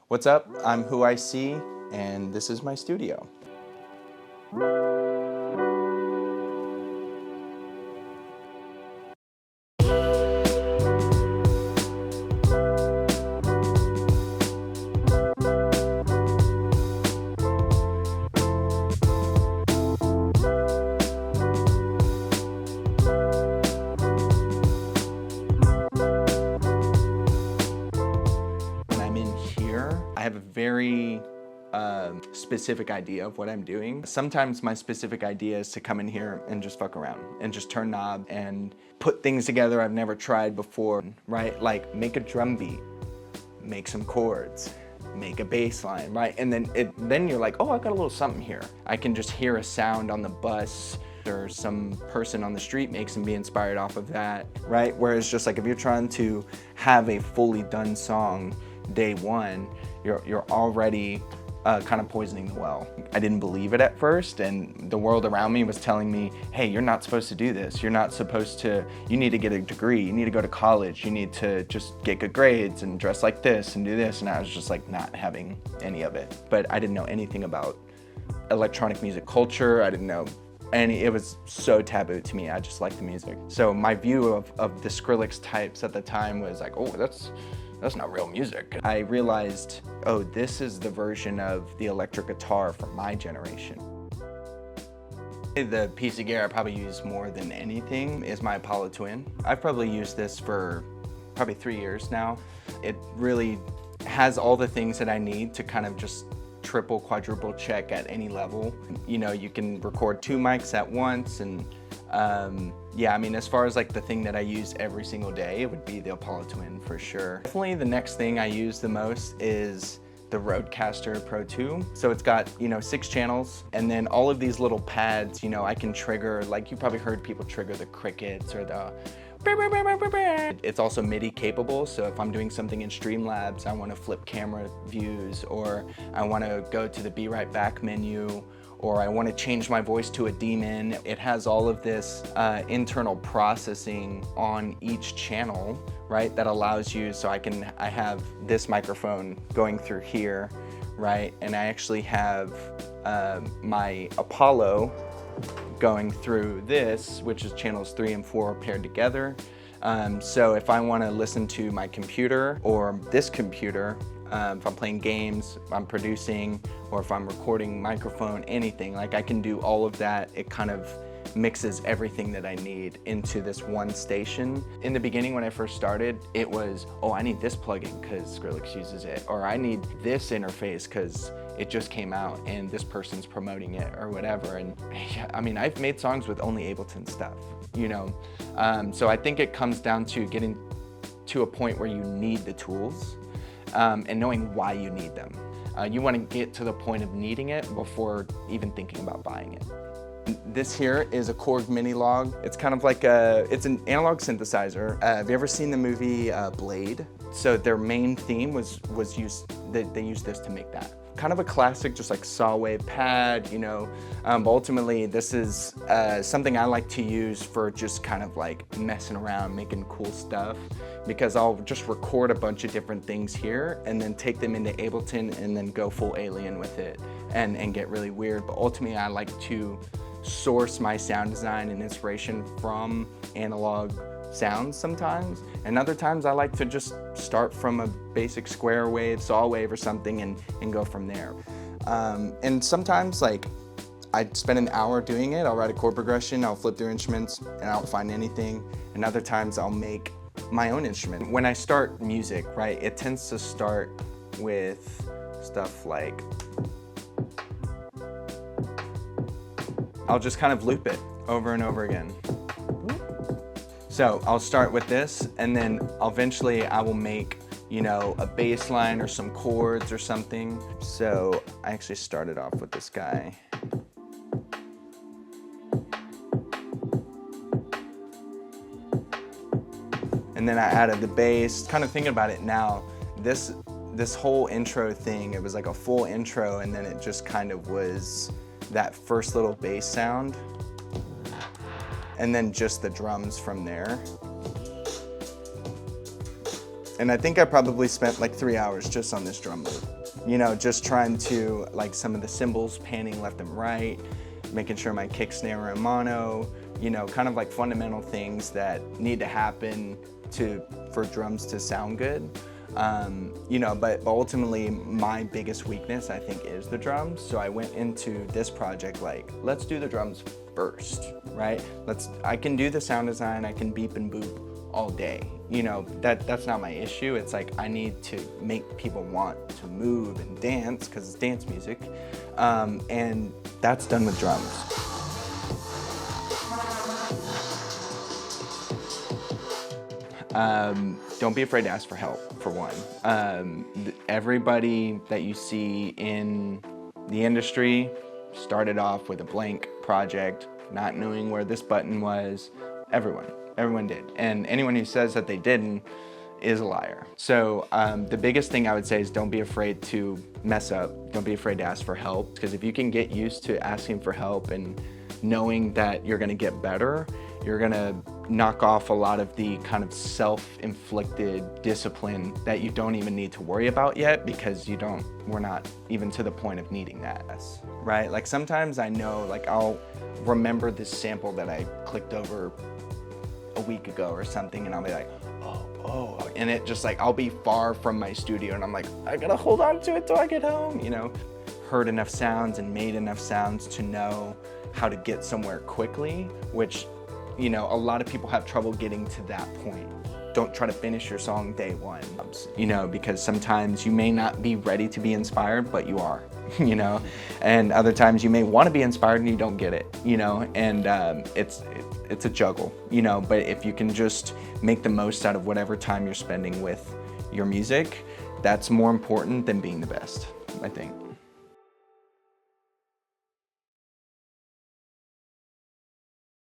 What's up? I'm WHOiSEE, and this is my studio. I have a very specific idea of what I'm doing. Sometimes my specific idea is to come in here and just fuck around and just turn knob and put things together I've never tried before, right? Like make a drum beat, make some chords, make a bass line, right? And then you're like, oh, I got a little something here. I can just hear a sound on the bus or some person on the street makes and be inspired off of that, right? Whereas just like if you're trying to have a fully done song day one, you're already kind of poisoning the well. I didn't believe it at first, and the world around me was telling me, hey, you're not supposed to do this. You're not supposed to, you need to get a degree. You need to go to college. You need to just get good grades and dress like this and do this. And I was just like not having any of it. But I didn't know anything about electronic music culture. I didn't know it was so taboo to me. I just liked the music. So my view of the Skrillex types at the time was like, oh, that's not real music. I realized, oh, this is the version of the electric guitar from my generation. The piece of gear I probably use more than anything is my Apollo Twin. I've probably used this for probably 3 years now. It really has all the things that I need to kind of just triple, quadruple check at any level. You know, you can record 2 mics at once, and yeah, I mean, as far as like the thing that I use every single day, it would be the Apollo Twin for sure. Definitely the next thing I use the most is the Rodecaster Pro 2. So it's got, 6 channels, and then all of these little pads, I can trigger, like you probably heard people trigger the crickets or the it's also MIDI capable, so if I'm doing something in Streamlabs, I want to flip camera views, or I want to go to the Be Right Back menu, or I want to change my voice to a demon. It has all of this internal processing on each channel, right, that allows you, so I have this microphone going through here, right, and I actually have my Apollo going through this, which is channels 3 and 4 paired together. So if I want to listen to my computer or this computer, if I'm playing games, I'm producing, or if I'm recording microphone, anything, like I can do all of that. It kind of mixes everything that I need into this one station. In the beginning when I first started, it was, oh, I need this plugin because Skrillex uses it, or I need this interface because it just came out and this person's promoting it or whatever. And I mean, I've made songs with only Ableton stuff, so I think it comes down to getting to a point where you need the tools and knowing why you need them. You want to get to the point of needing it before even thinking about buying it. This here is a Korg mini log. It's kind of like it's an analog synthesizer. Have you ever seen the movie Blade? So their main theme was they used this to make that. Kind of a classic, just like saw wave pad, but ultimately this is something I like to use for just kind of like messing around, making cool stuff, because I'll just record a bunch of different things here and then take them into Ableton and then go full alien with it and get really weird. But ultimately I like to source my sound design and inspiration from analog sounds sometimes, and other times I like to just start from a basic square wave, saw wave or something and go from there. And sometimes like I spend an hour doing it. I'll write a chord progression, I'll flip through instruments and I don't find anything, and other times I'll make my own instrument. When I start music, right, it tends to start with stuff like, I'll just kind of loop it over and over again. So I'll start with this, and then eventually I will make, a bass line or some chords or something. So I actually started off with this guy. And then I added the bass. Kind of thinking about it now, this whole intro thing, it was like a full intro, and then it just kind of was that first little bass sound, and then just the drums from there. And I think I probably spent like 3 hours just on this drum loop. You know, just trying to, like, some of the cymbals, panning left and right, making sure my kick, snare are in mono, you know, kind of like fundamental things that need to happen for drums to sound good. You know, but ultimately my biggest weakness, I think, is the drums. So I went into this project like, let's do the drums first, right? I can do the sound design, I can beep and boop all day. You know, that's not my issue. It's like, I need to make people want to move and dance, because it's dance music. And that's done with drums. Don't be afraid to ask for help, for one. Everybody that you see in the industry started off with a blank project, not knowing where this button was. Everyone did. And anyone who says that they didn't is a liar. So the biggest thing I would say is don't be afraid to mess up. Don't be afraid to ask for help, because if you can get used to asking for help and knowing that you're gonna get better, you're gonna knock off a lot of the kind of self-inflicted discipline that you don't even need to worry about yet, because we're not even to the point of needing that, right? Like sometimes I know, like I'll remember this sample that I clicked over a week ago or something, and I'll be like, oh, and it just like, I'll be far from my studio and I'm like, I gotta hold on to it till I get home, you know? Heard enough sounds and made enough sounds to know how to get somewhere quickly, which, you know, a lot of people have trouble getting to that point. Don't try to finish your song day one, you know, because sometimes you may not be ready to be inspired, but you are, you know, and other times you may want to be inspired and you don't get it, you know, and it's a juggle, you know, but if you can just make the most out of whatever time you're spending with your music, that's more important than being the best, I think.